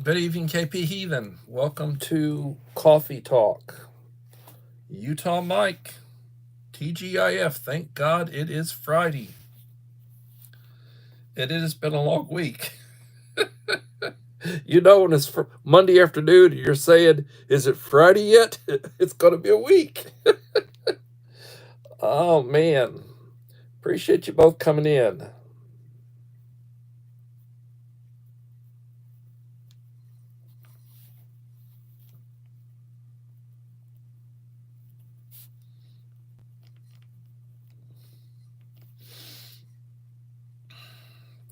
Good evening, KP Heathen. Welcome to Coffee Talk. Utah Mike, TGIF. Thank God it is Friday. It has been a long week. You know, when it's Monday afternoon, you're saying, is it Friday yet? It's going to be a week. Oh, man. Appreciate you both coming in.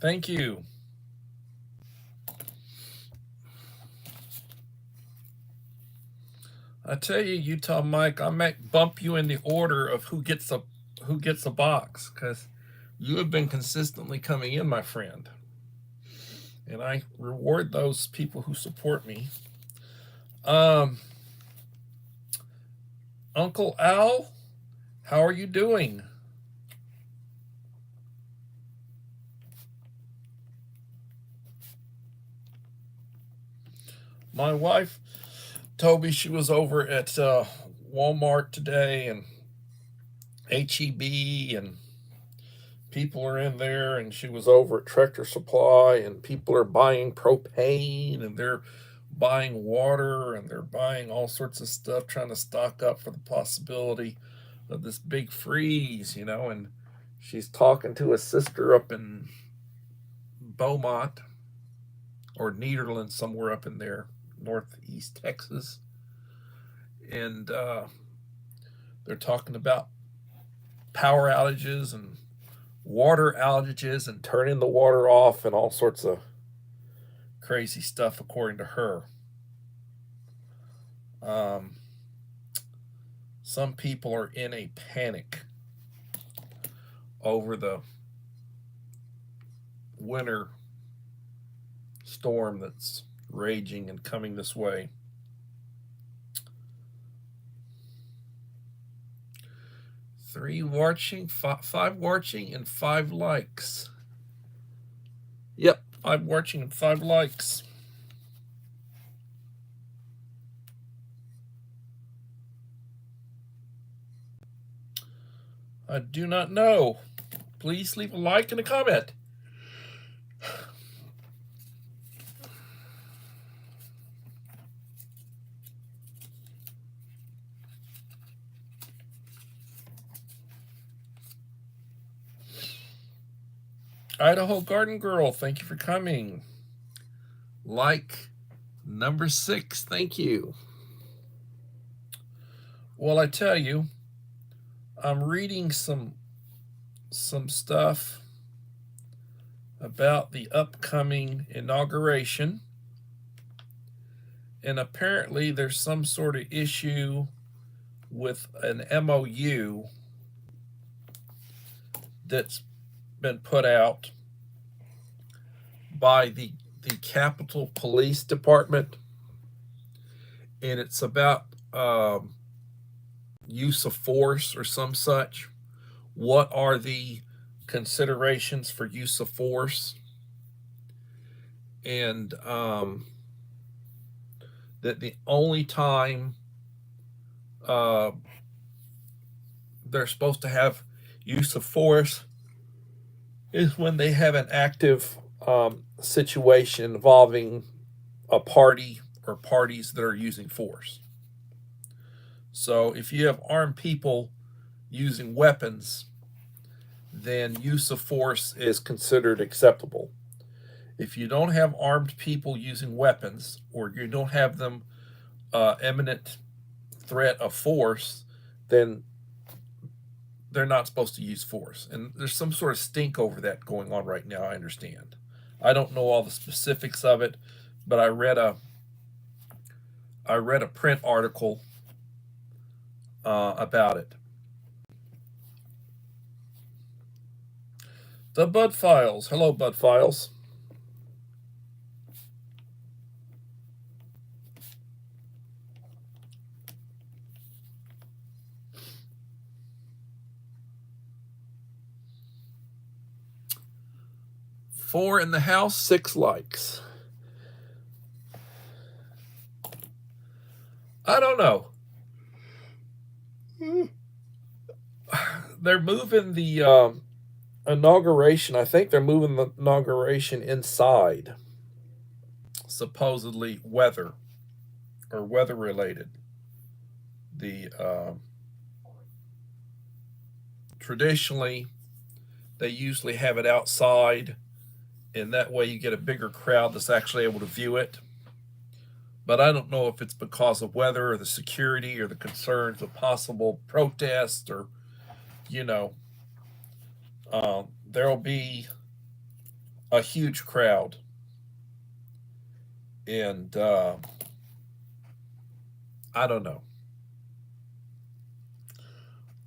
Thank you. I tell you, Utah Mike, I might bump you in the order of who gets a box, because you have been consistently coming in, my friend. And I reward those people who support me. Uncle Al, how are you doing? My wife told me she was over at Walmart today and HEB, and people are in there, and she was over at Tractor Supply, and people are buying propane, and they're buying water, and they're buying all sorts of stuff, trying to stock up for the possibility of this big freeze, and she's talking to a sister up in Beaumont or Nederland, somewhere up in there, northeast Texas, and they're talking about power outages and water outages and turning the water off and all sorts of crazy stuff, according to her. Some people are in a panic over the winter storm that's raging and coming this way. Three watching, five watching, and 5 likes. Yep, 5 watching and 5 likes. I do not know. Please leave a like and a comment. Idaho Garden Girl, thank you for coming. Like number 6, thank you. Well, I tell you, I'm reading some stuff about the upcoming inauguration, and apparently there's some sort of issue with an MOU that's been put out by the Capitol Police Department, and it's about use of force or some such. What are the considerations for use of force? And that the only time they're supposed to have use of force is when they have an active situation involving a party or parties that are using force. So if you have armed people using weapons, then use of force is considered acceptable. If you don't have armed people using weapons, or you don't have them imminent threat of force, then they're not supposed to use force. And there's some sort of stink over that going on right now, I understand. I don't know all the specifics of it, but I read a print article about it. The Bud Files. Hello, Bud Files. Four in the house, 6 likes. I don't know. They're moving the inauguration. I think they're moving the inauguration inside. Supposedly weather or weather related. The traditionally they usually have it outside, and that way you get a bigger crowd that's actually able to view it. But I don't know if it's because of weather or the security or the concerns of possible protests or, you know, there'll be a huge crowd. And I don't know.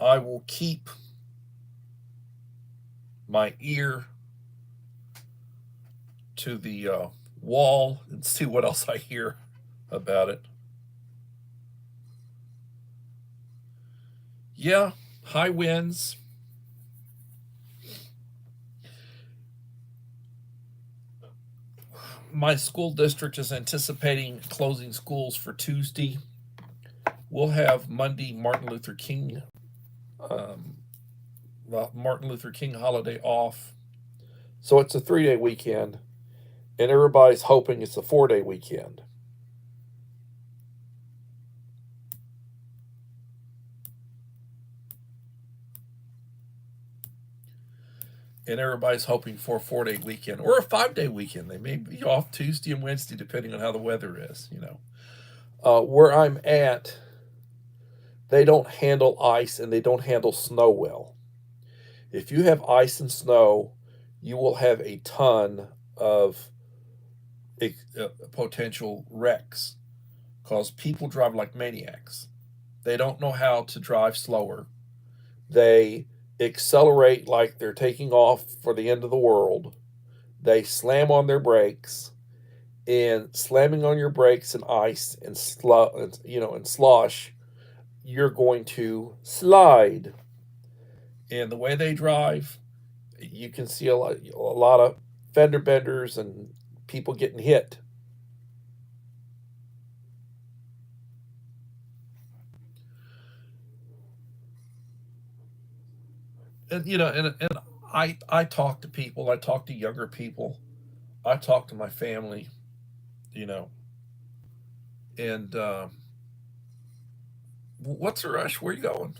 I will keep my ear to the wall and see what else I hear about it. Yeah, high winds. My school district is anticipating closing schools for Tuesday. We'll have Monday Martin Luther King holiday off. So it's a 3-day weekend, and everybody's hoping it's a 4-day weekend. And everybody's hoping for a 4-day weekend or a 5-day weekend. They may be off Tuesday and Wednesday depending on how the weather is, you know. Where I'm at, they don't handle ice and they don't handle snow well. If you have ice and snow, you will have a ton of potential wrecks because people drive like maniacs. They don't know how to drive slower. They accelerate like they're taking off for the end of the world. They slam on their brakes, and slamming on your brakes in ice and slosh, you're going to slide. And the way they drive, you can see a lot of fender benders and people getting hit. And I talk to people. I talk to younger people. I talk to my family. You know, and what's the rush? Where are you going?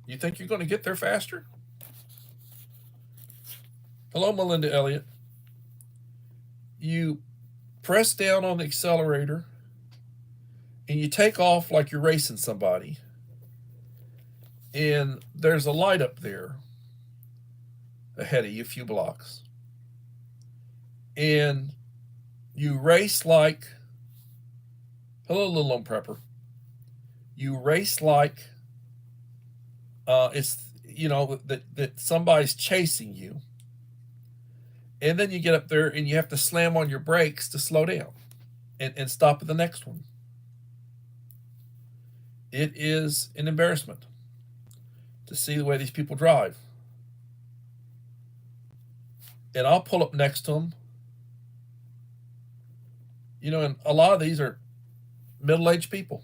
You think you're going to get there faster? Hello, Melinda Elliott. You press down on the accelerator and you take off like you're racing somebody. And there's a light up there ahead of you, a few blocks. And you race like, hello, little lone prepper. You race like it's, that somebody's chasing you. And then you get up there and you have to slam on your brakes to slow down and stop at the next one. It is an embarrassment to see the way these people drive. And I'll pull up next to them. And a lot of these are middle-aged people.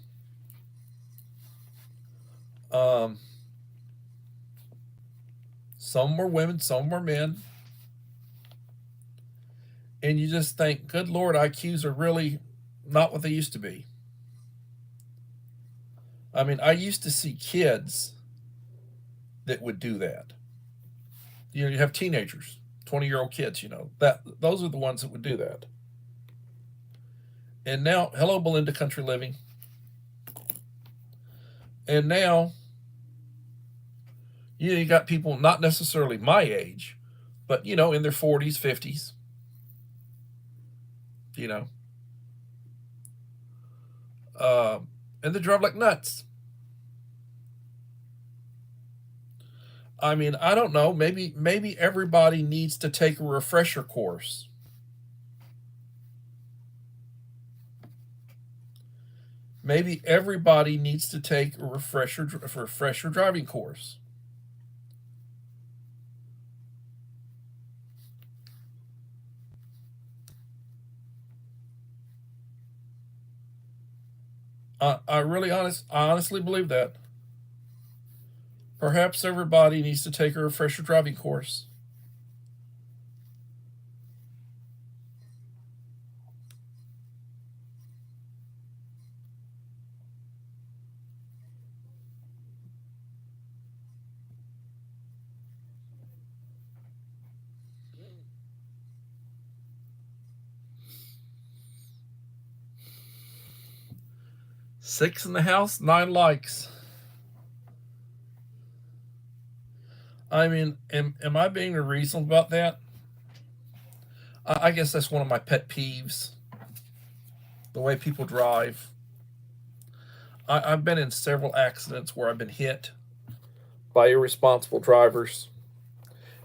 Some were women, some were men. And you just think, good Lord, IQs are really not what they used to be. I mean, I used to see kids that would do that. You have teenagers, 20-year-old kids, those are the ones that would do that. And now, hello, Belinda Country Living. And now, you got people not necessarily my age, but, in their 40s, 50s. And they drive like nuts. I mean, I don't know. Maybe everybody needs to take a refresher course. Maybe everybody needs to take a refresher driving course. I honestly believe that. Perhaps everybody needs to take a refresher driving course. Six in the house, 9 likes. I mean, am I being reasonable about that? I guess that's one of my pet peeves. The way people drive. I've been in several accidents where I've been hit by irresponsible drivers.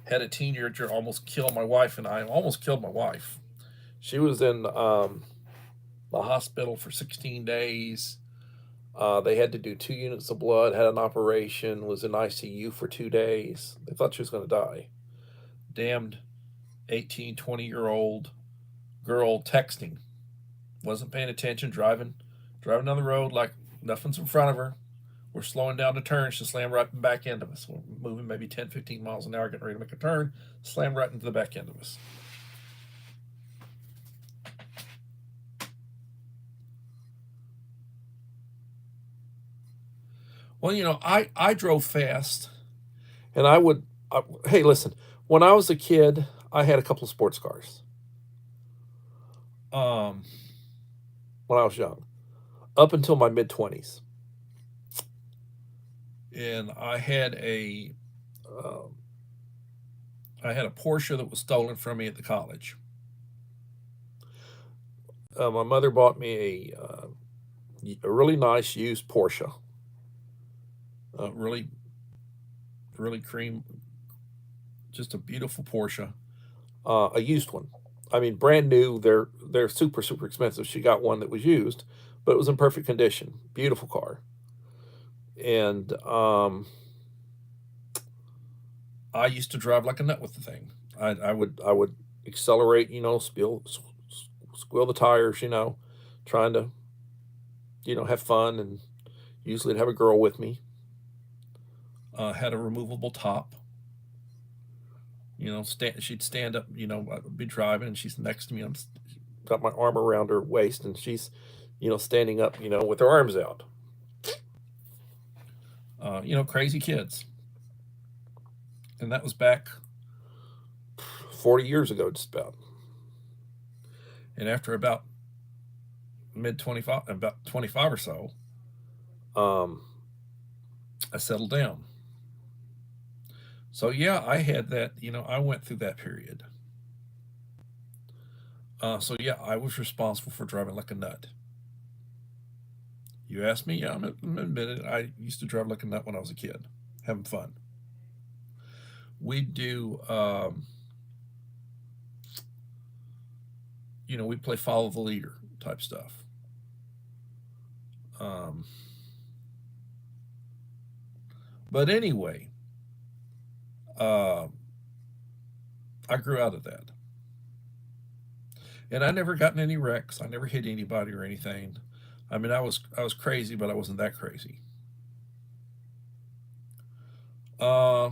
Had a teenager almost kill my wife, and I almost killed my wife. She was in the hospital for 16 days. They had to do 2 units of blood, had an operation, was in ICU for 2 days. They thought she was going to die. Damned 18, 20-year-old girl texting. Wasn't paying attention, driving down the road like nothing's in front of her. We're slowing down to turn. She slammed right back into us. We're moving maybe 10, 15 miles an hour, getting ready to make a turn, slammed right into the back end of us. Well, I drove fast, and hey, listen, when I was a kid, I had a couple of sports cars. When I was young, up until my mid-20s. And I had a Porsche that was stolen from me at the college. My mother bought me a really nice used Porsche. Really, really cream, just a beautiful Porsche. A used one. I mean, brand new. They're super expensive. She got one that was used, but it was in perfect condition. Beautiful car. And I used to drive like a nut with the thing. I would accelerate, squeal the tires, trying to, have fun, and usually I'd have a girl with me. Had a removable top. She'd stand up. I'd be driving, and she's next to me. I'm got my arm around her waist, and she's, standing up, with her arms out. Crazy kids. And that was back 40 years ago, just about. And after about mid 25, about 25 or so, I settled down. So yeah, I had that. I went through that period. So yeah, I was responsible for driving like a nut. You asked me, yeah, I'm admitted. I used to drive like a nut when I was a kid, having fun. We'd do, we'd play follow the leader type stuff. But anyway, I grew out of that. And I never got in any wrecks. I never hit anybody or anything. I mean, I was crazy, but I wasn't that crazy. Uh,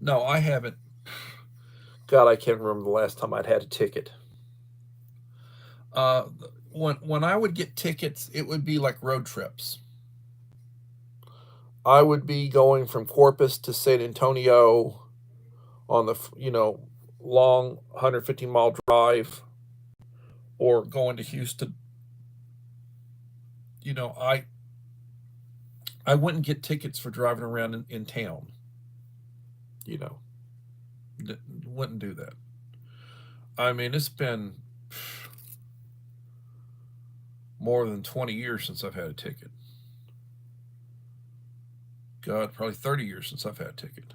no, I haven't. God, I can't remember the last time I'd had a ticket. Uh, when I would get tickets, it would be like road trips. I would be going from Corpus to San Antonio on the long 150-mile drive, or going to Houston. I wouldn't get tickets for driving around in town. You know, wouldn't do that. I mean, it's been more than 20 years since I've had a ticket. God, probably 30 years since I've had a ticket.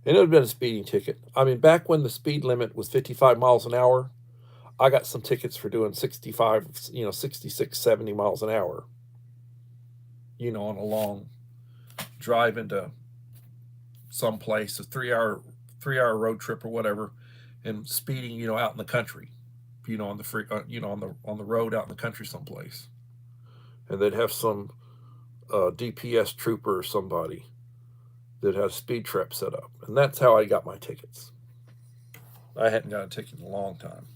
And it would have been a speeding ticket. I mean, back when the speed limit was 55 miles an hour, I got some tickets for doing 65, 66, 70 miles an hour, on a long drive into someplace, a 3 hour road trip or whatever, and speeding, out in the country, on the free, on the road out in the country someplace, and they'd have some DPS trooper or somebody that had a speed trap set up, and that's how I got my tickets. I hadn't got a ticket in a long time.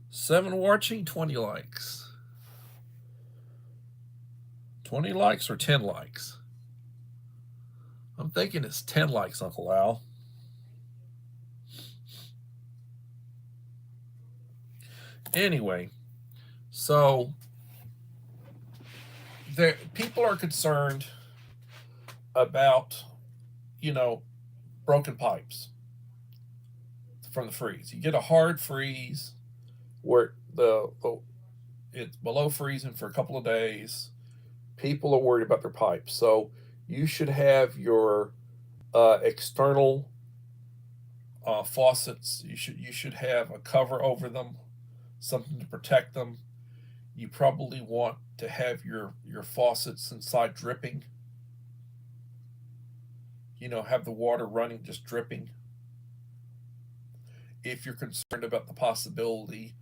Seven watching, 20 likes. 20 likes or 10 likes? I'm thinking it's 10 likes, Uncle Al. Anyway, so people are concerned about, broken pipes from the freeze. You get a hard freeze where it's below freezing for a couple of days. People are worried about their pipes, so you should have your external faucets. You should have a cover over them, something to protect them. You probably want to have your faucets inside dripping. Have the water running, just dripping. If you're concerned about the possibility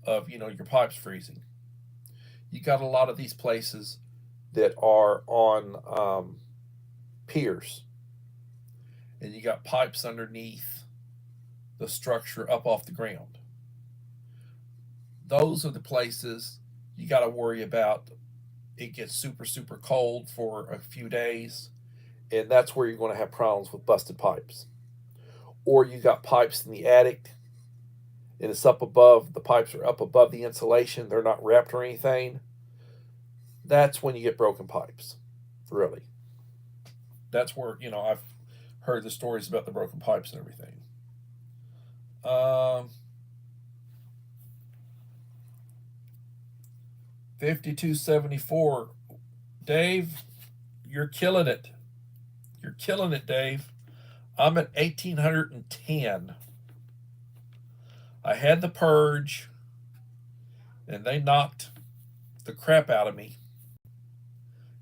of your pipes freezing, you got a lot of these places that are on piers, and you got pipes underneath the structure up off the ground. Those are the places you got to worry about. It gets super, super cold for a few days, and that's where you're going to have problems with busted pipes. Or you got pipes in the attic, and it's up above, the pipes are up above the insulation, they're not wrapped or anything. That's when you get broken pipes, really. That's where, I've heard the stories about the broken pipes and everything. 5274. Dave, you're killing it. You're killing it, Dave. I'm at 1810. I had the purge, and they knocked the crap out of me.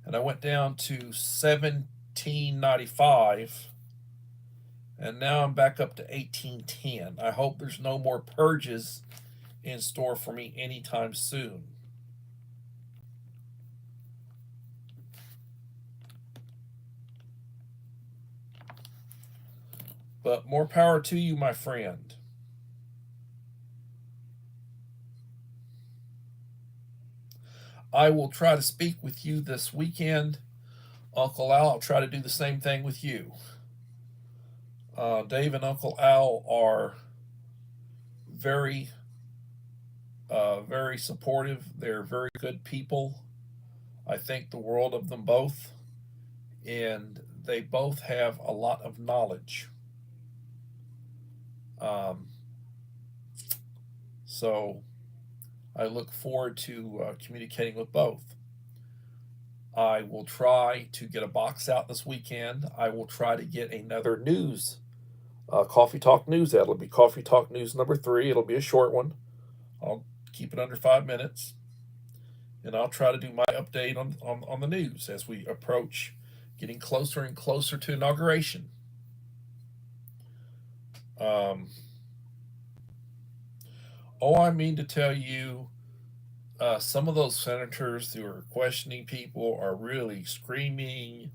And I went down to 1795, and now I'm back up to 1810. I hope there's no more purges in store for me anytime soon. But more power to you, my friend. I will try to speak with you this weekend. Uncle Al, I'll try to do the same thing with you. Dave and Uncle Al are very, very supportive. They're very good people. I think the world of them both. And they both have a lot of knowledge. So I look forward to communicating with both. I will try to get a box out this weekend. I will try to get another news, Coffee Talk News out. It'll be Coffee Talk News number 3. It'll be a short one. I'll keep it under 5 minutes. And I'll try to do my update on the news as we approach getting closer and closer to inauguration. I mean to tell you, some of those senators who are questioning people are really screaming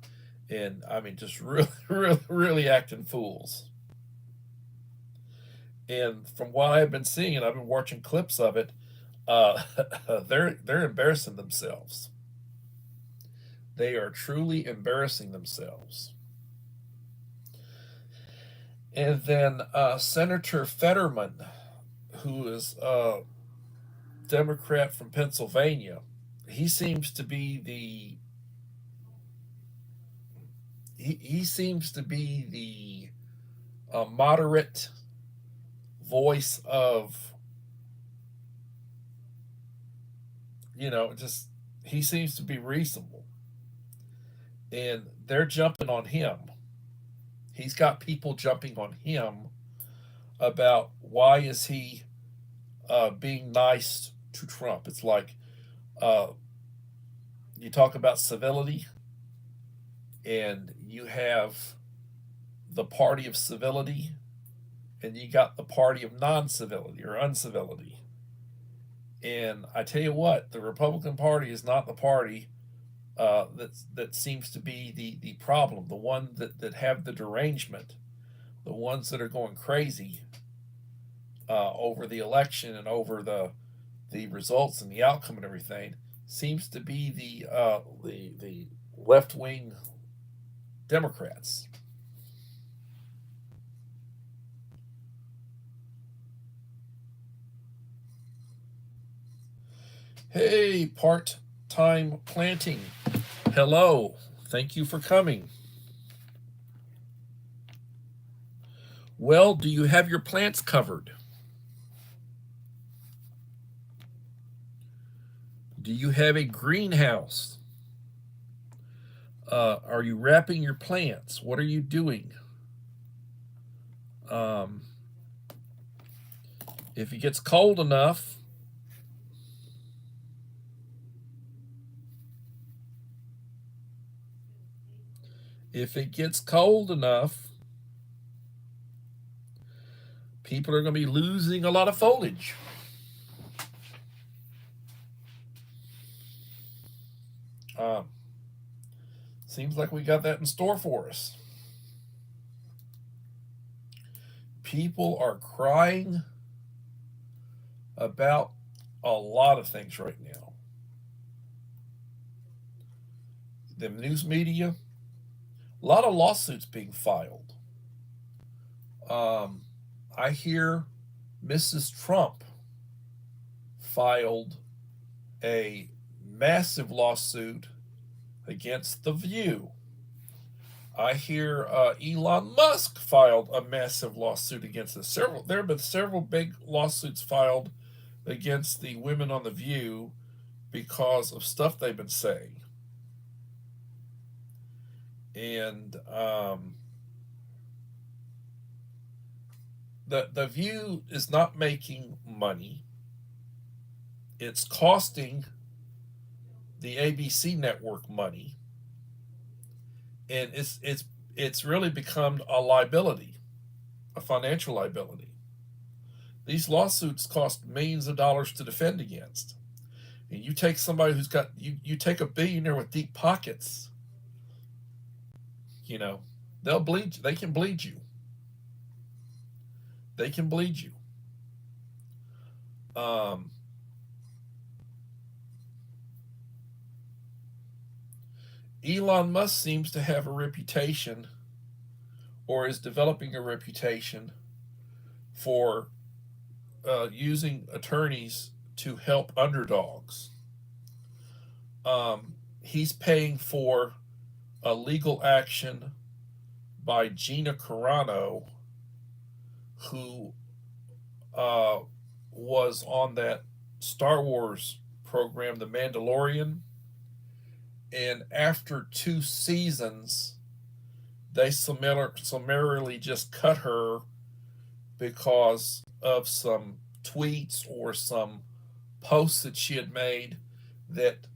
and, just really, really, really acting fools. And from what I've been seeing, and I've been watching clips of it, they're embarrassing themselves. They are truly embarrassing themselves. And then Senator Fetterman, who is a Democrat from Pennsylvania, he seems to be the moderate voice of, just he seems to be reasonable. And they're jumping on him. He's got people jumping on him about why is he being nice to Trump. It's like, you talk about civility, and you have the party of civility, and you got the party of non-civility or uncivility. And I tell you what, the Republican Party is not the party that seems to be the problem, the one that have the derangement, the ones that are going crazy over the election and over the results and the outcome and everything, seems to be the left wing Democrats. Hey, part time planting. Hello. Thank you for coming. Well, do you have your plants covered? Do you have a greenhouse? Are you wrapping your plants? What are you doing? Um, if it gets cold enough, people are going to be losing a lot of foliage. Seems like we got that in store for us. People are crying about a lot of things right now. The news media, a lot of lawsuits being filed. I hear Mrs. Trump filed a massive lawsuit against The View. I hear Elon Musk filed a massive lawsuit against it. There have been several big lawsuits filed against the women on The View because of stuff they've been saying. And the View is not making money. It's costing the ABC network money, and it's really become a liability, a financial liability. These lawsuits cost millions of dollars to defend against. And you take somebody who's got you take a billionaire with deep pockets, you know, they'll bleed you. They can bleed you. They can bleed you. Um, Elon Musk seems to have a reputation, or is developing a reputation, for using attorneys to help underdogs. He's paying for a legal action by Gina Carano, who uh, was on that Star Wars program, The Mandalorian. And after 2 seasons, they summarily just cut her because of some tweets or some posts that she had made that,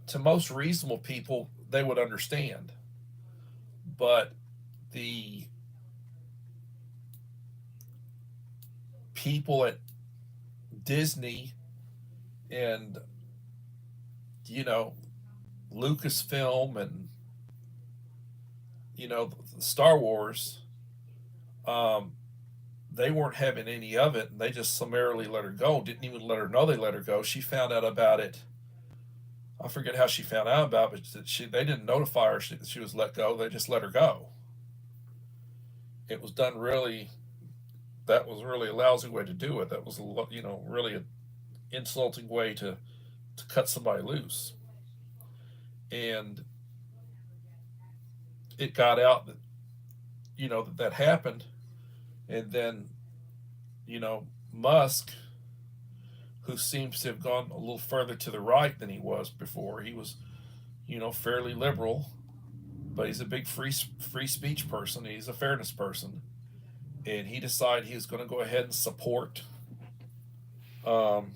to most reasonable people, they would understand. But the people at Disney and, you know, Lucasfilm and, Star Wars, um, they weren't having any of it, and they just summarily let her go. Didn't even let her know they let her go. She found out about it. I forget how she found out about it, but they didn't notify her that she was let go. They just let her go. It was done really. That was really a lousy way to do it. That was really an insulting way to cut somebody loose. And it got out that that happened, and then Musk, who seems to have gone a little further to the right than he was before. He was, fairly liberal, but he's a big free speech person. He's a fairness person, and he decided he was going to go ahead and support um,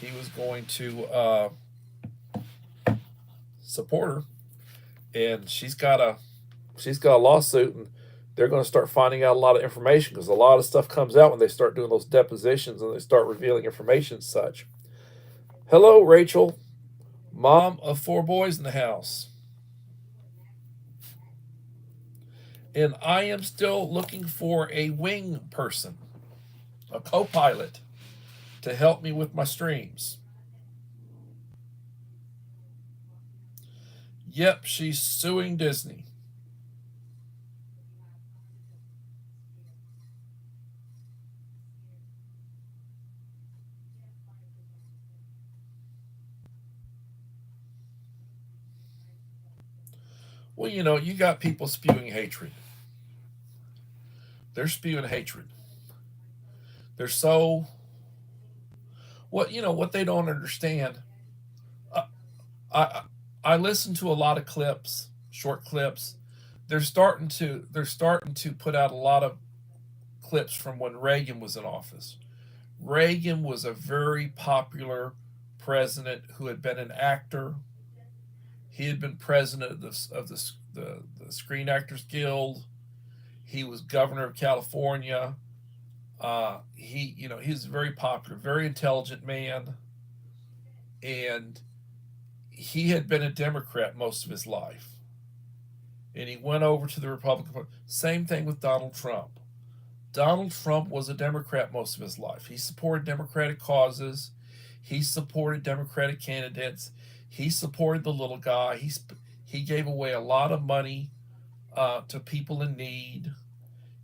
he was going to support her, and she's got a lawsuit, and they're going to start finding out a lot of information because a lot of stuff comes out when they start doing those depositions and they start revealing information and such. Hello, Rachel, mom of 4 boys in the house. And I am still looking for a wing person, a co pilot, to help me with my streams. Yep, she's suing Disney. Well, you got people spewing hatred. They're spewing hatred. They're so what they don't understand. I I, I listen to a lot of clips, short clips. They're starting to put out a lot of clips from when Reagan was in office. Reagan was a very popular president who had been an actor. He had been president of the Screen Actors Guild. He was governor of California. He's very popular, very intelligent man, and he had been a Democrat most of his life, and he went over to the Republican Party. Same thing with Donald Trump. Donald Trump was a Democrat most of his life. He supported Democratic causes. He supported Democratic candidates. He supported the little guy. He gave away a lot of money to people in need.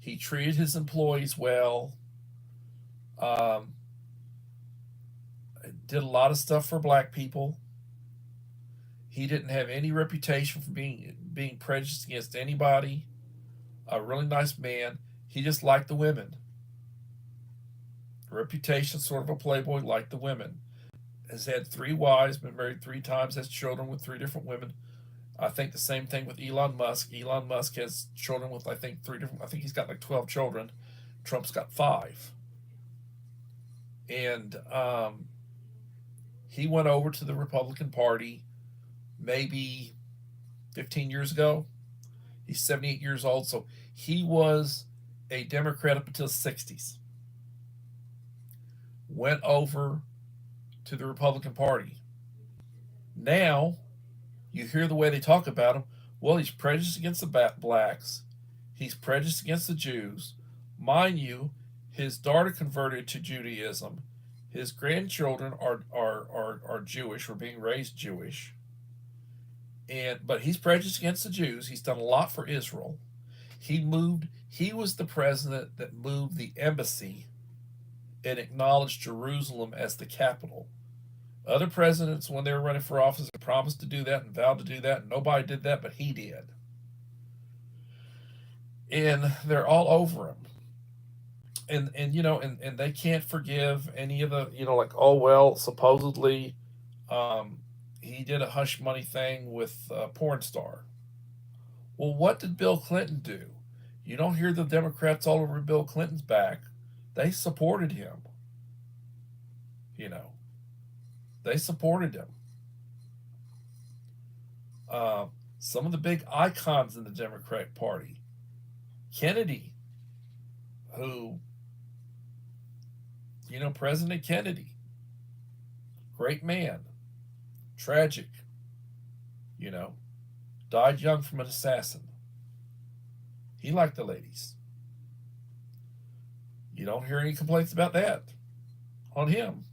He treated his employees well. Um, did a lot of stuff for black people. He didn't have any reputation for being prejudiced against anybody. A really nice man. He just liked the women. Reputation, sort of a playboy, liked the women. Has had 3 wives, been married 3 times, has children with 3 different women. I think the same thing with Elon Musk. Elon Musk has children with, I think, 3 different. I think he's got like 12 children. Trump's got 5. And he went over to the Republican Party maybe 15 years ago. He's 78 years old, so he was a Democrat up until the 60s. Went over to the Republican Party. Now, you hear the way they talk about him. Well, he's prejudiced against the blacks. He's prejudiced against the Jews. Mind you, his daughter converted to Judaism. His grandchildren are Jewish, or being raised Jewish. But he's prejudiced against the Jews. He's done a lot for Israel. He was the president that moved the embassy and acknowledged Jerusalem as the capital. Other presidents, when they were running for office, promised to do that and vowed to do that, and nobody did that, but he did. And they're all over him. And they can't forgive any of the, like, oh well, supposedly he did a hush money thing with a porn star. Well, what did Bill Clinton do? You don't hear the Democrats all over Bill Clinton's back. They supported him. You know, they supported him. Some of the big icons in the Democratic Party, Kennedy, who, President Kennedy, great man, tragic, you know, died young from an assassin. He liked the ladies. You don't hear any complaints about that on him.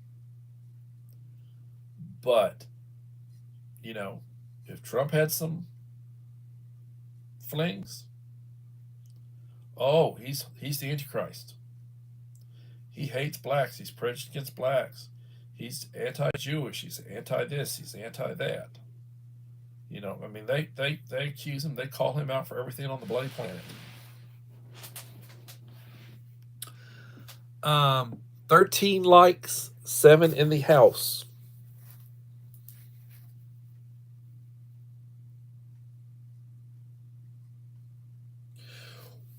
But, if Trump had some flings, oh, he's the Antichrist. He hates blacks. He's prejudiced against blacks. He's anti-Jewish. He's anti this. He's anti that. They accuse him. They call him out for everything on the bloody planet. 13 likes, 7 in the house.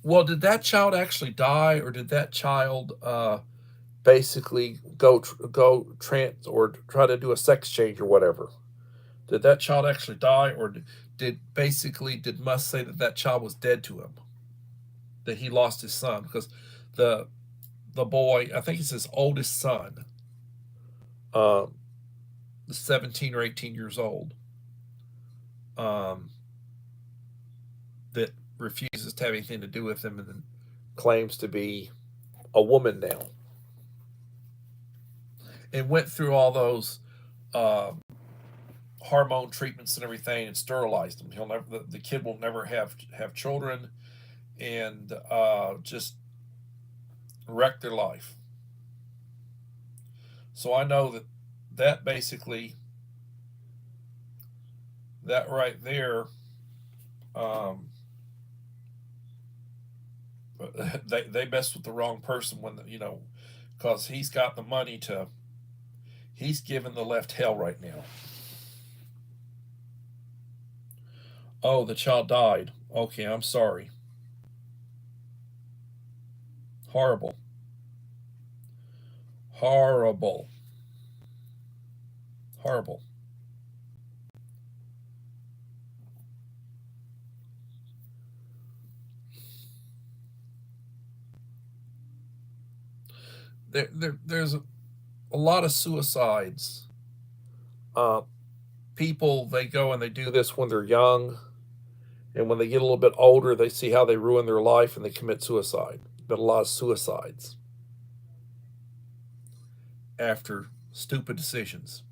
Well, did that child actually die, or did that child basically go trans or try to do a sex change or whatever. Did that child actually die, or did Musk say that that child was dead to him, that he lost his son? Because the the boy, I think it's his oldest son, um, 17 or 18 years old, um, that refuses to have anything to do with him and then claims to be a woman now, and went through all those um, hormone treatments and everything and sterilized him. He'll never the kid will never have children, and just wreck their life. So I know that basically that right there, um, they messed with the wrong person when because he's got the money to. He's giving the left hell right now. Oh, the child died. Okay, I'm sorry. Horrible. Horrible. Horrible. There's a lot of suicides. Uh, People, they go and they do this when they're young, and when they get a little bit older, they see how they ruin their life and they commit suicide. Been a lot of suicides after stupid decisions.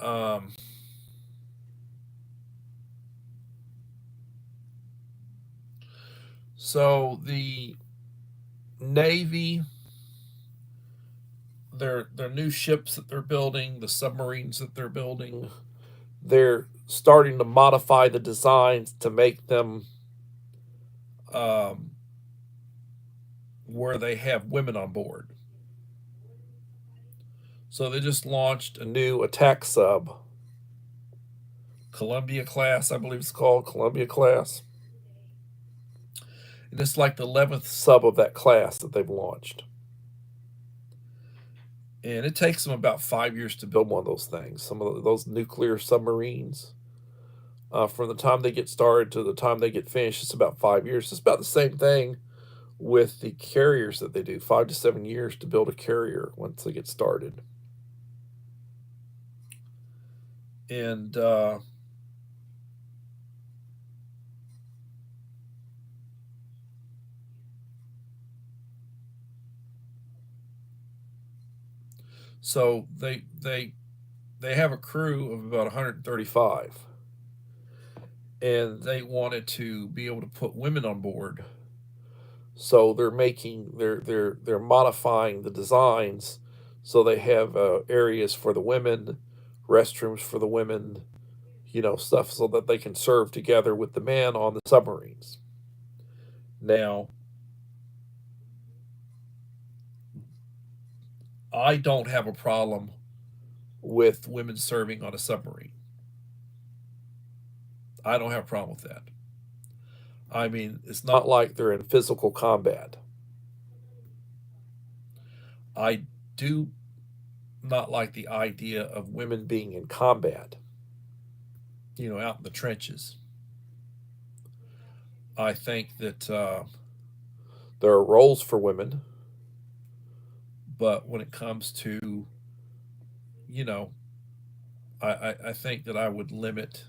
Um, so the Navy, their new ships that they're building, the submarines that they're building, they're starting to modify the designs to make them um, where they have women on board. So they just launched a new attack sub, Columbia class, I believe it's called Columbia class, and it's like the 11th sub of that class that they've launched. And it takes them about 5 years to build one of those things. Some of those nuclear submarines, from the time they get started to the time they get finished, it's about 5 years. It's about the same thing with the carriers that they do, 5 to 7 years to build a carrier once they get started. And so they have a crew of about 135, and they wanted to be able to put women on board. So they're modifying the designs so they have areas for the women, restrooms for the women, stuff so that they can serve together with the men on the submarines. Now, I don't have a problem with women serving on a submarine. I don't have a problem with that. I mean, it's not like they're in physical combat. I do not like the idea of women being in combat, out in the trenches. I think that there are roles for women, but when it comes to, you know, I think that I would limit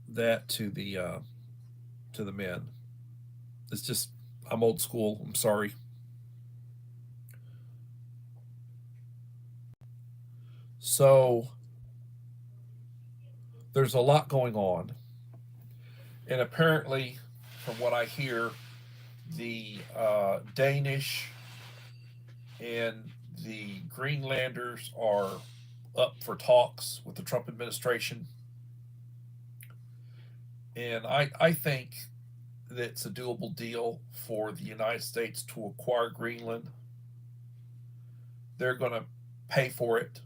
that to the men. It's just I'm old school. I'm sorry. So there's a lot going on, and apparently, from what I hear, the Danish and the Greenlanders are up for talks with the Trump administration. And I think that it's a doable deal for the United States to acquire Greenland. They're going to pay for it,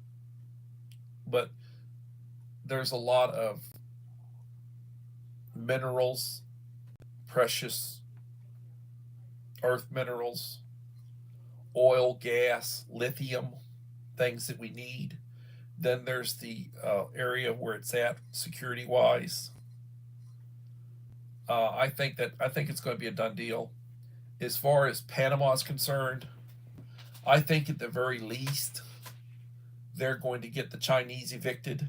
but there's a lot of minerals, precious earth minerals, oil, gas, lithium, things that we need. Then there's the area where it's at security wise. I think it's going to be a done deal. As far as Panama is concerned, I think at the very least they're going to get the Chinese evicted,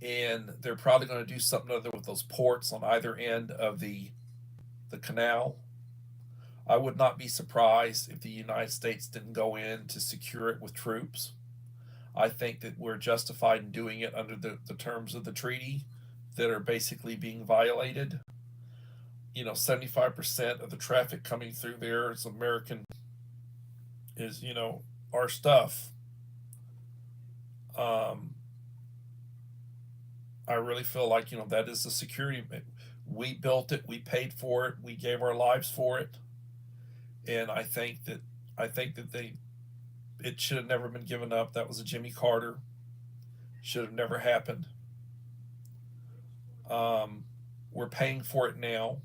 and they're probably going to do something other with those ports on either end of the canal. I would not be surprised if the United States didn't go in to secure it with troops. I think that we're justified in doing it under the terms of the treaty that are basically being violated. 75% of the traffic coming through there is American, is, our stuff. Um, I really feel like, that is the security. We built it, we paid for it, we gave our lives for it. And I think that it should have never been given up. That was a Jimmy Carter. Should have never happened. We're paying for it now.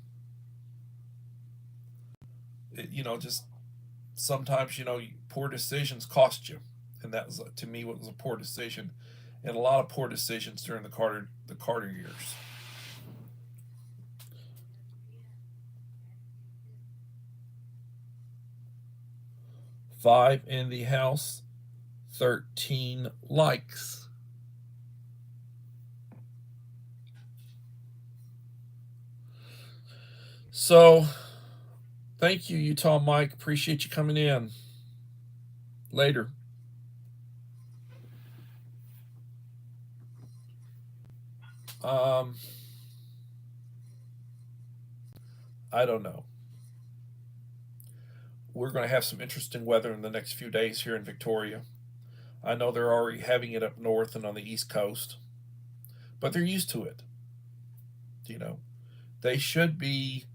Just sometimes poor decisions cost you, and that was to me what was a poor decision, and a lot of poor decisions during the Carter years. 5 in the house, 13 likes. So thank you, Utah Mike. Appreciate you coming in. Later. Um, I don't know. We're going to have some interesting weather in the next few days here in Victoria. I know they're already having it up north and on the East Coast, but they're used to it. You know, they should be.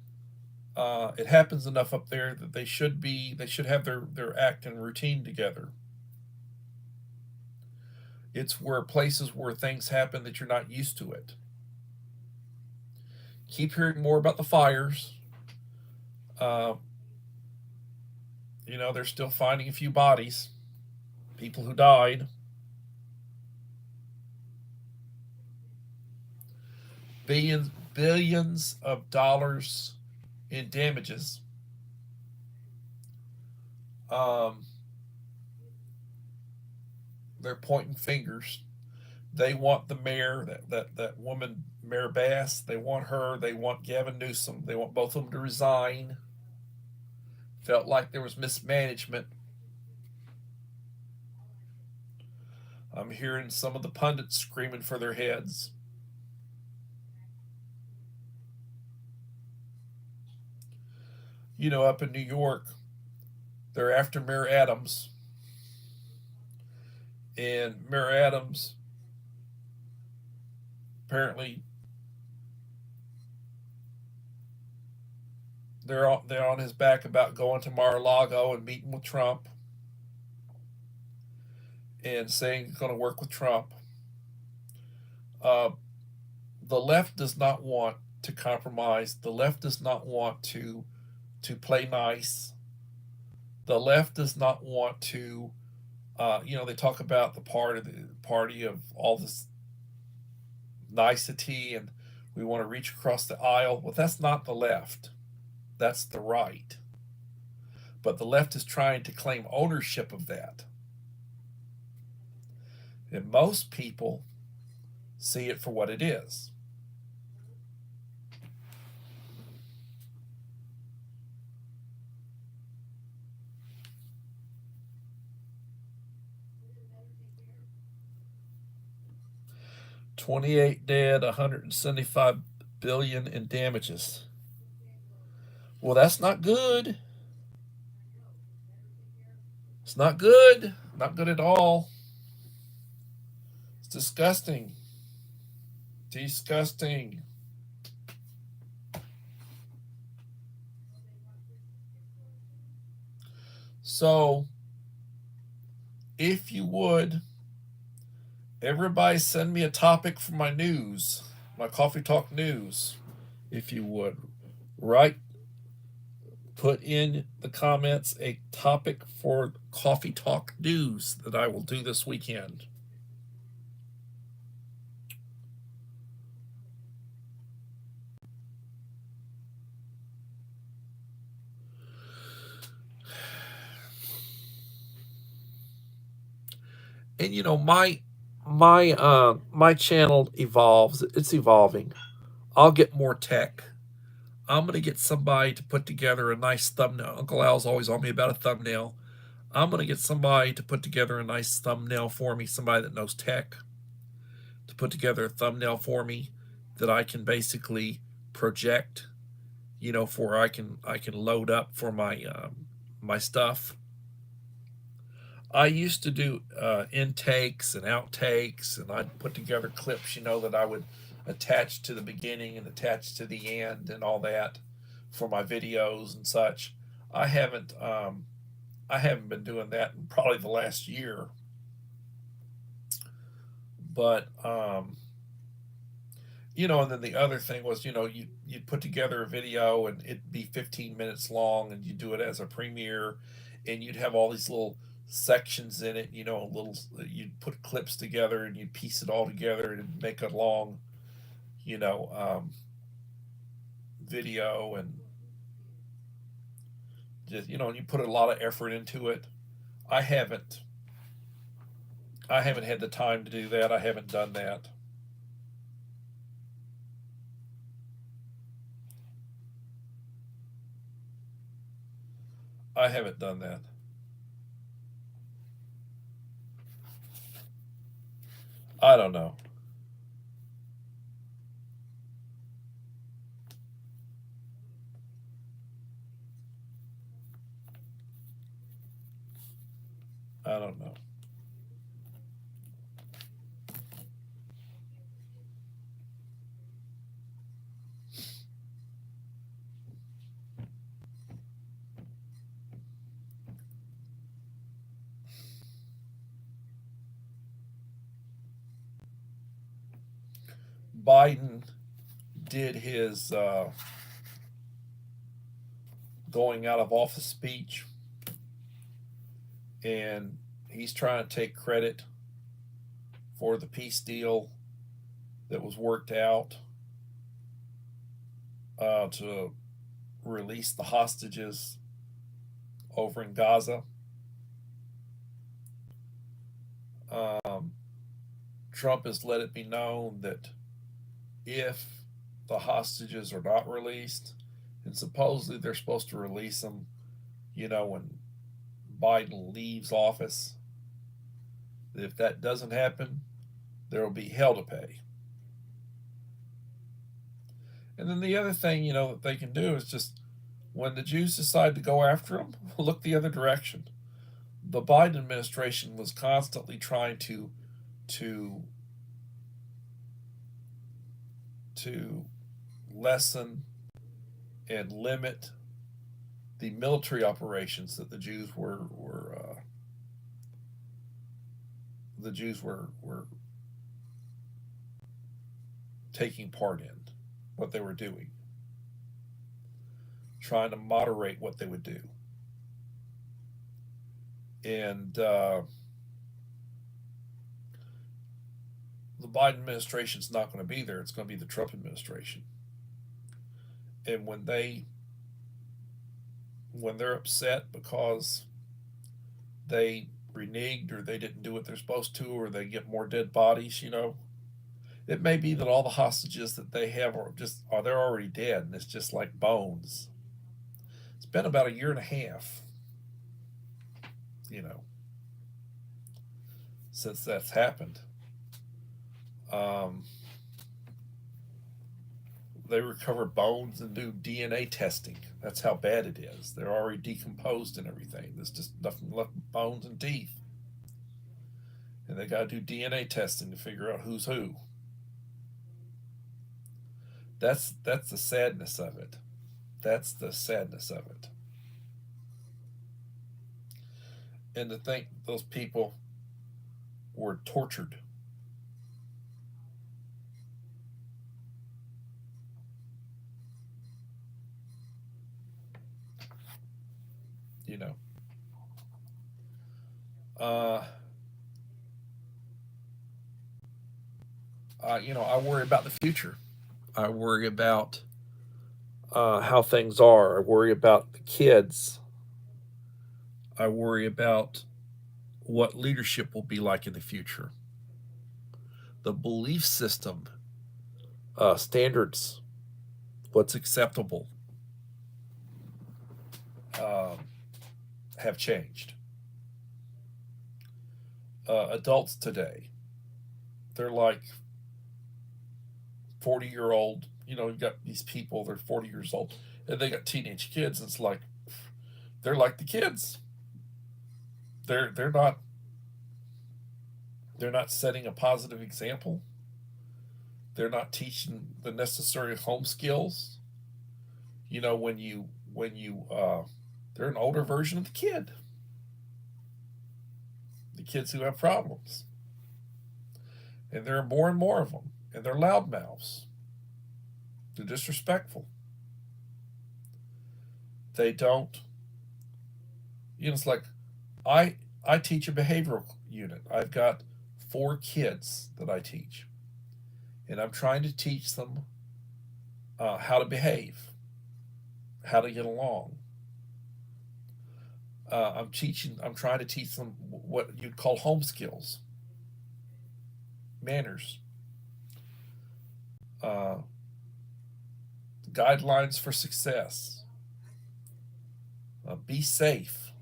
It happens enough up there that they should be. They should have their act and routine together. It's where places where things happen that you're not used to it. Keep hearing more about the fires. Uh, they're still finding a few bodies, people who died. Billions of dollars in damages. Um, they're pointing fingers. They want the mayor, that woman, Mayor Bass. They want her. They want Gavin Newsom. They want both of them to resign. Felt like there was mismanagement. I'm hearing some of the pundits screaming for their heads. Up in New York, they're after Mayor Adams. And Mayor Adams apparently they're on his back about going to Mar-a-Lago and meeting with Trump and saying he's going to work with Trump. Uh, the left does not want to compromise. The left does not want to play nice. The left does not want to. They talk about the party of all this nicety, and we want to reach across the aisle. Well, that's not the left. That's the right. But the left is trying to claim ownership of that. And most people see it for what it is. $28 dead, $175 billion in damages. Well, that's not good. It's not good. Not good at all. It's disgusting. Disgusting. So, if you would, everybody send me a topic for my news. my Coffee Talk News, if you would. Right? Put in the comments a topic for Coffee Talk News that I will do this weekend. And you know, my channel evolves. It's evolving. I'll get more tech. I'm gonna get somebody to put together a nice thumbnail. Uncle Al's always on me about a thumbnail. I'm gonna get somebody to put together a nice thumbnail for me. Somebody that knows tech to put together a thumbnail for me that I can basically project. You know, for I can load up for my stuff. I used to do intakes and outtakes, and I'd put together clips, you know, that I would attach to the beginning and attach to the end and all that for my videos and such. I haven't um, I haven't been doing that in probably the last year, but you know, and then the other thing was, you know, you'd put together a video and it'd be 15 minutes long, and you do it as a premiere, and you'd have all these little sections in it, you know, little you'd put clips together and you'd piece it all together and make a long, you know, video, and just, you know, and you put a lot of effort into it. I haven't I haven't had the time to do that. I haven't done that. I haven't done that. I don't know. I don't know. Biden did his going out of office speech, and he's trying to take credit for the peace deal that was worked out to release the hostages over in Gaza. Um, Trump has let it be known that if the hostages are not released, and supposedly they're supposed to release them, you know, when Biden leaves office, if that doesn't happen, there will be hell to pay. And then the other thing, you know, that they can do is just when the Jews decide to go after them, look the other direction. The Biden administration was constantly trying to to lessen and limit the military operations that the Jews were taking part in, what they were doing, trying to moderate what they would do. And the Biden administration is not going to be there. It's going to be the Trump administration. And when they're upset because they reneged or they didn't do what they're supposed to, or they get more dead bodies, you know, it may be that all the hostages that they have they're already dead, and it's just like bones. It's been about a year and a half, you know, since that's happened. Um, they recover bones and do DNA testing. That's how bad it is. They're already decomposed and everything. There's just nothing left but bones and teeth. And they got to do DNA testing to figure out who's who. That's the sadness of it. That's the sadness of it. And to think those people were tortured. You know, uh, I worry about the future. I worry about how things are. I worry about the kids. I worry about what leadership will be like in the future. The belief system, standards, what's acceptable, um, have changed. Adults today, they're like 40-year-old. You got these people, they're 40 years old, and they got teenage kids. It's like they're like the kids. They're not they're not setting a positive example. They're not teaching the necessary home skills. When you they're an older version of the kids who have problems, and there are more and more of them, and they're loudmouths. They're disrespectful. They don't. It's like I I teach a behavioral unit. I've got 4 kids that I teach, and I'm trying to teach them how to behave, how to get along. I'm trying to teach them what you'd call home skills, manners, uh, guidelines for success. Be safe.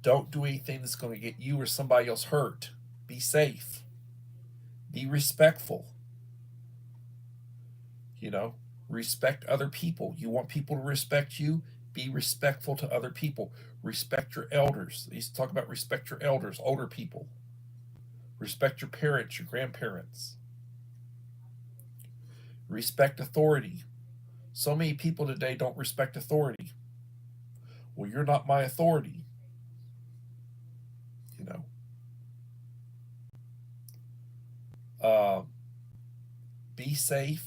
Don't do anything that's going to get you or somebody else hurt. Be safe. Be respectful. You know, respect other people. You want people to respect you? Be respectful to other people. Respect your elders. They used to talk about respect your elders, older people. Respect your parents, your grandparents. Respect authority. So many people today don't respect authority. Well, you're not my authority. You know, uh, be safe,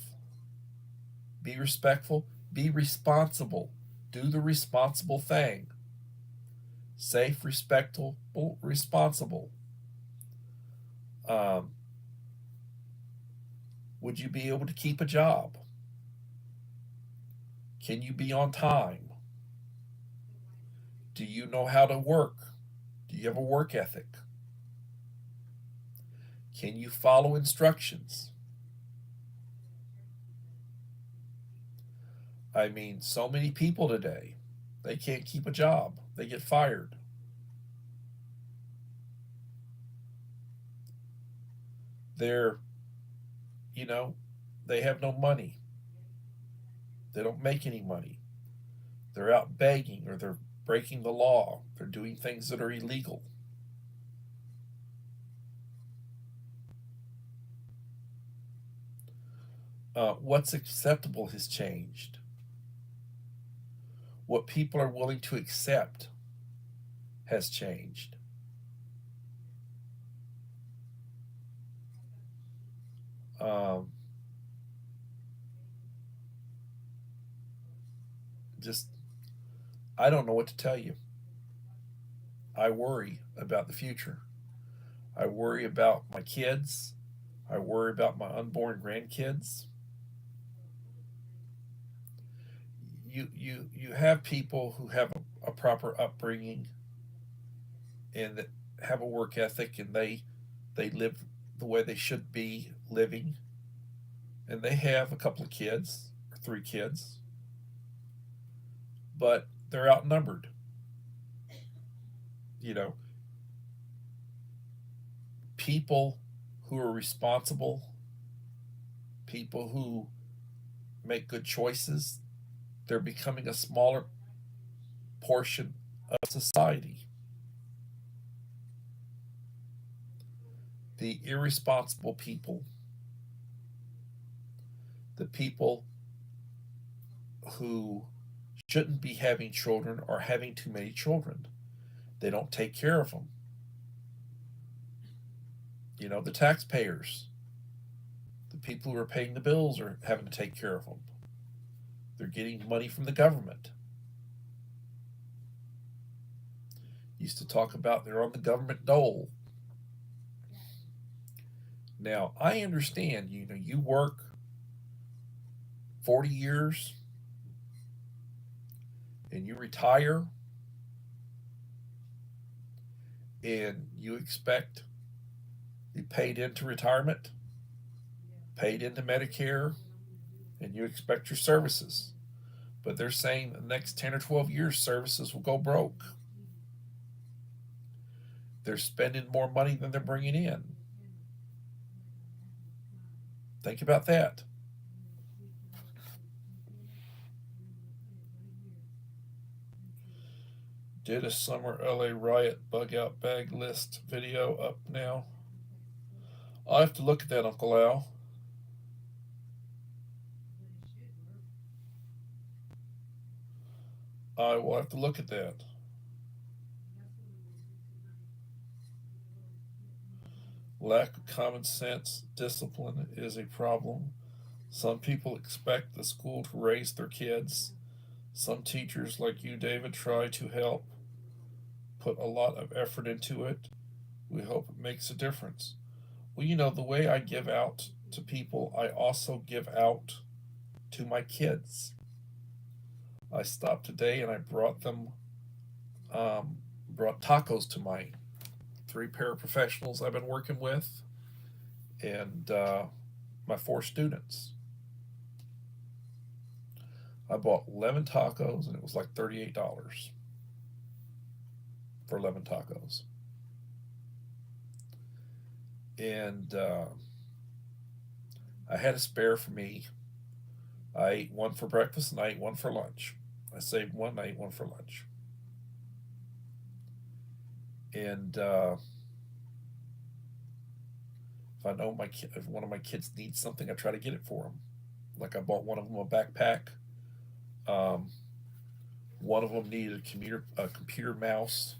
be respectful, be responsible. Do the responsible thing. Safe, respectful, responsible. Um, would you be able to keep a job? Can you be on time? Do you know how to work? Do you have a work ethic? Can you follow instructions? I mean, so many people today, they can't keep a job. They get fired. They're, you know, they have no money. They don't make any money. They're out begging, or they're breaking the law. They're doing things that are illegal. What's acceptable has changed. What people are willing to accept has changed. Um, just, I don't know what to tell you. I worry about the future. I worry about my kids. I worry about my unborn grandkids. You have people who have a proper upbringing and that have a work ethic, and they live the way they should be living, and they have a couple of kids or 3 kids, but they're outnumbered. You know, people who are responsible, people who make good choices, they're becoming a smaller portion of society. The irresponsible people, the people who shouldn't be having children, are having too many children. They don't take care of them. The taxpayers, the people who are paying the bills, are having to take care of them. They're getting money from the government. used to talk about they're on the government dole. Now, I understand, you work 40 years and you retire and you expect to be paid into retirement, paid into Medicare, and you expect your services. But they're saying the next 10 or 12 years, services will go broke. They're spending more money than they're bringing in. Think about that. Did a summer LA riot bug out bag list video up now? I'll have to look at that, Uncle Al. I will have to look at that. Lack of common sense, discipline is a problem. Some people expect the school to raise their kids. Some teachers, like you, David, try to help, put a lot of effort into it. We hope it makes a difference. Well, the way I give out to people, I also give out to my kids. I stopped today and I brought tacos to my 3 paraprofessionals I've been working with and my 4 students. I bought 11 tacos and it was like $38 for 11 tacos. And I had a spare for me. I ate one for breakfast and I ate one for lunch. I saved one and I ate one for lunch. And if one of my kids needs something, I try to get it for them. Like I bought one of them a backpack. One of them needed a computer mouse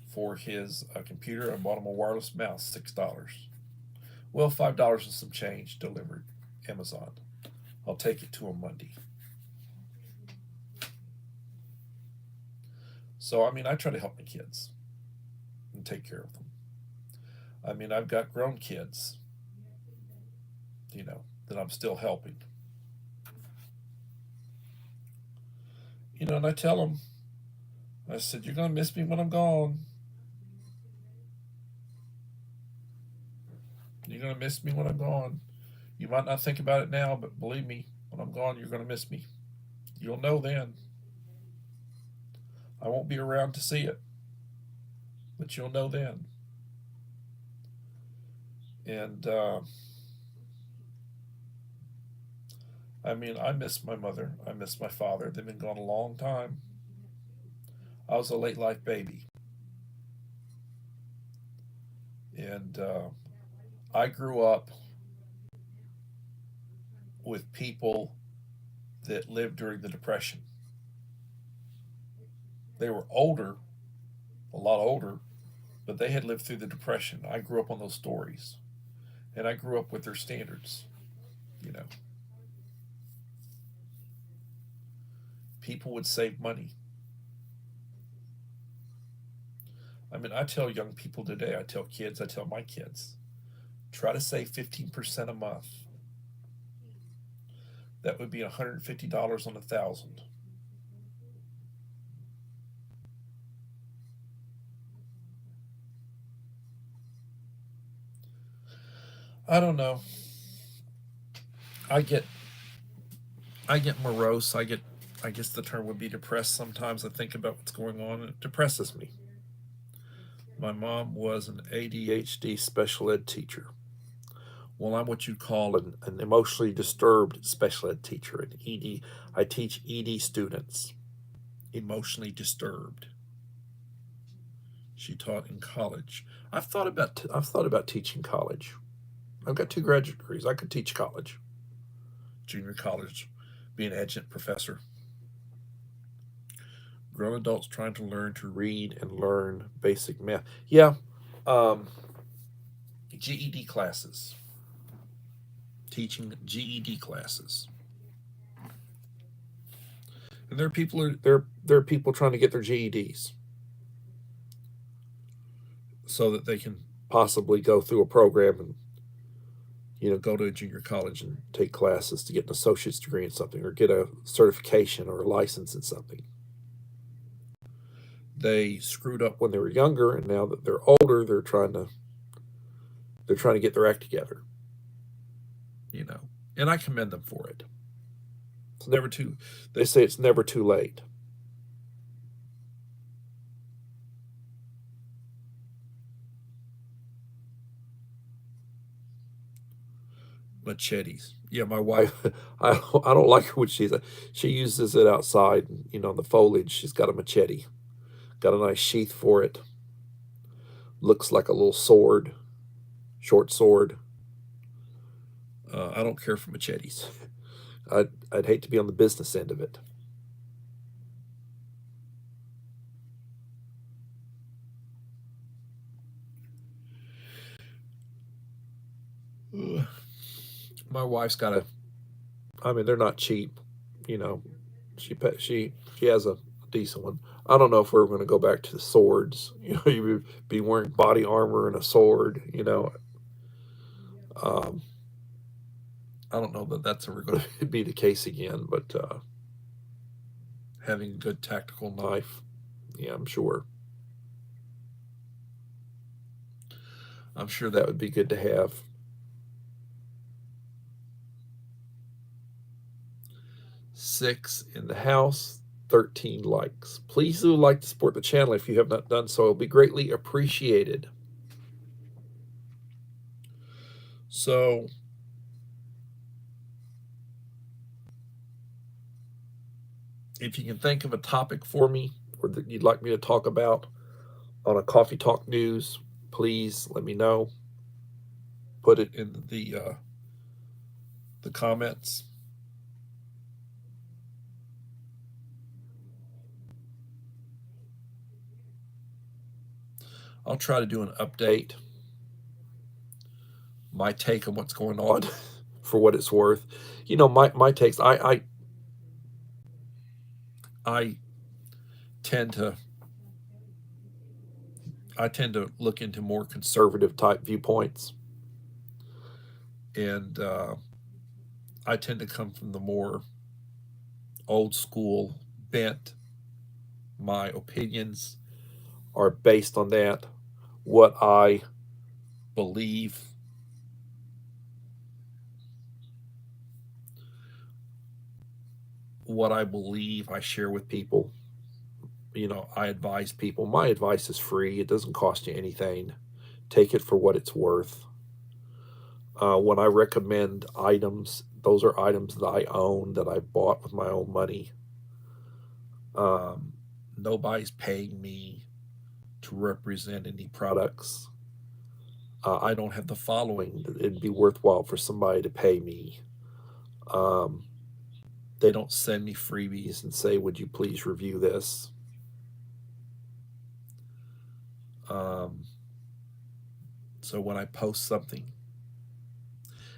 for his computer. I bought him a wireless mouse, $6. Well, $5 and some change delivered Amazon. I'll take it to him Monday. So I try to help my kids and take care of them. I've got grown kids, that I'm still helping. And I tell them, I said, you're going to miss me when I'm gone. You're going to miss me when I'm gone. You might not think about it now, but believe me, when I'm gone, you're going to miss me. You'll know then. I won't be around to see it, but you'll know then. And I miss my mother. I miss my father. They've been gone a long time. I was a late life baby. And I grew up with people that lived during the Depression. They were older, a lot older, but they had lived through the Depression. I grew up on those stories. And I grew up with their standards. You know, people would save money. I tell young people today, I tell kids, I tell my kids, try to save 15% a month. That would be $150 on 1,000. I don't know. I get I get morose. I guess the term would be depressed sometimes. I think about what's going on and it depresses me. My mom was an ADHD special ed teacher. Well, I'm what you'd call an emotionally disturbed special ed teacher. An ED. I teach ED students. Emotionally disturbed. She taught in college. I've thought about teaching college. I've got 2 graduate degrees. I could teach college, junior college, be an adjunct professor. Grown adults trying to learn to read and learn basic math. Yeah, um, GED classes, teaching GED classes, and there are people trying to get their GEDs. so that they can possibly go through a program and go to a junior college and take classes to get an associate's degree in something or get a certification or a license in something. They screwed up when they were younger, and now that they're older, they're trying to get their act together. And I commend them for it. It's never too. They say it's never too late. Machetes. Yeah, my wife. I don't like her when she uses it outside. In the foliage. She's got a machete. Got a nice sheath for it. Looks like a little sword, short sword. I don't care for machetes. I'd hate to be on the business end of it. My wife's got they're not cheap. She has a decent one. I don't know if we're going to go back to the swords. You would be wearing body armor and a sword. I don't know that that's ever going to be the case again. But having a good tactical knife, yeah, I'm sure. I'm sure that would be good to have. 6 in the house, 13 likes. Please do like to support the channel if you have not done so. It will be greatly appreciated. So, if you can think of a topic for me or that you'd like me to talk about on a Coffee Talk News, please let me know. Put it in the comments. I'll try to do an update, my take on what's going on, for what it's worth. My takes. I tend to look into more conservative type viewpoints, and I tend to come from the more old school bent. My opinions are based on that, what I believe. What I believe, I share with people. I advise people. My advice is free. It doesn't cost you anything. Take it for what it's worth. When I recommend items, those are items that I own, that I bought with my own money. Nobody's paying me to represent any products. I don't have the following. It'd be worthwhile for somebody to pay me. They don't send me freebies and say, would you please review this? So when I post something,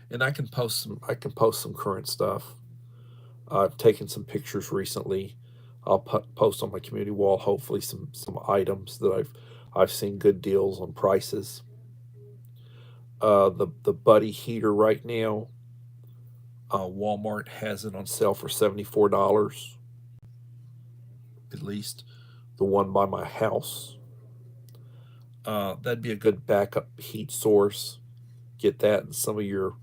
and I can post some current stuff. I've taken some pictures recently. I'll post on my community wall, hopefully some items that I've seen good deals on prices. The Buddy heater right now, Walmart has it on sale for $74. At least the one by my house. That'd be a good backup heat source. Get that in some of your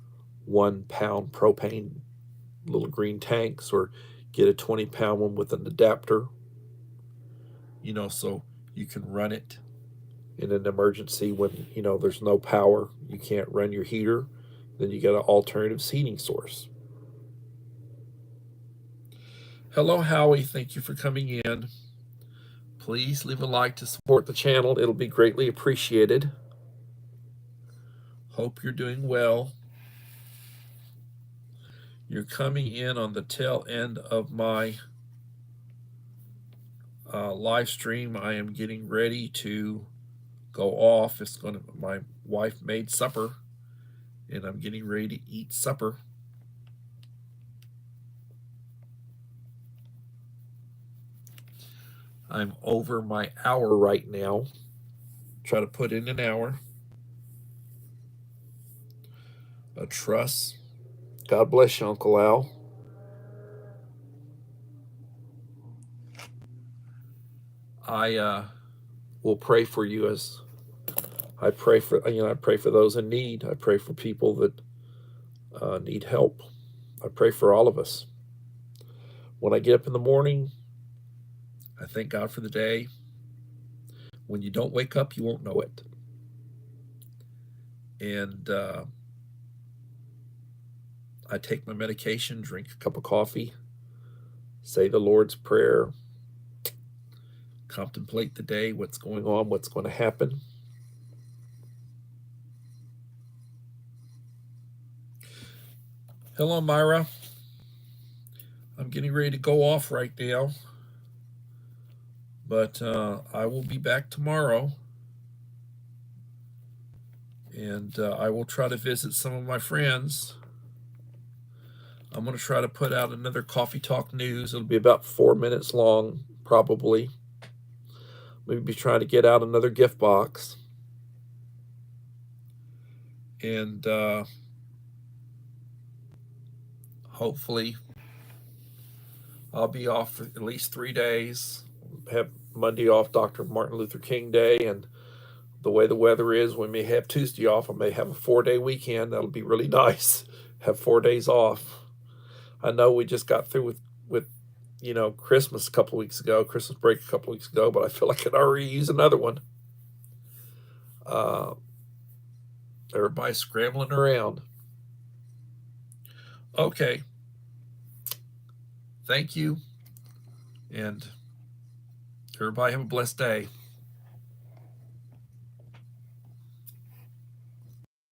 1 pound propane little green tanks, or get a 20-pound one with an adapter. So you can run it in an emergency when there's no power. You can't run your heater. Then you got an alternative heating source. Hello, Howie. Thank you for coming in. Please leave a like to support the channel. It'll be greatly appreciated. Hope you're doing well. You're coming in on the tail end of my live stream. I am getting ready to go off. My wife made supper, and I'm getting ready to eat supper. I'm over my hour right now. Try to put in an hour. A trust. God bless you, Uncle Al. I will pray for you as I pray for I pray for those in need. I pray for people that need help. I pray for all of us. When I get up in the morning, I thank God for the day. When you don't wake up, you won't know it. And I take my medication, drink a cup of coffee, say the Lord's Prayer, contemplate the day, what's going on, what's going to happen. Hello, Myra. I'm getting ready to go off right now, but I will be back tomorrow, and I will try to visit some of my friends. I'm going to try to put out another Coffee Talk News. It'll be about 4 minutes long, probably. Maybe trying to get out another gift box. And hopefully I'll be off for at least 3 days. Have Monday off, Dr. Martin Luther King Day, and the way the weather is, we may have Tuesday off. I may have a 4-day weekend. That'll be really nice. Have 4 days off. I know we just got through with Christmas a couple weeks ago, Christmas break a couple weeks ago, but I feel like I could already use another one. Everybody's scrambling around. Okay. Thank you. And everybody have a blessed day.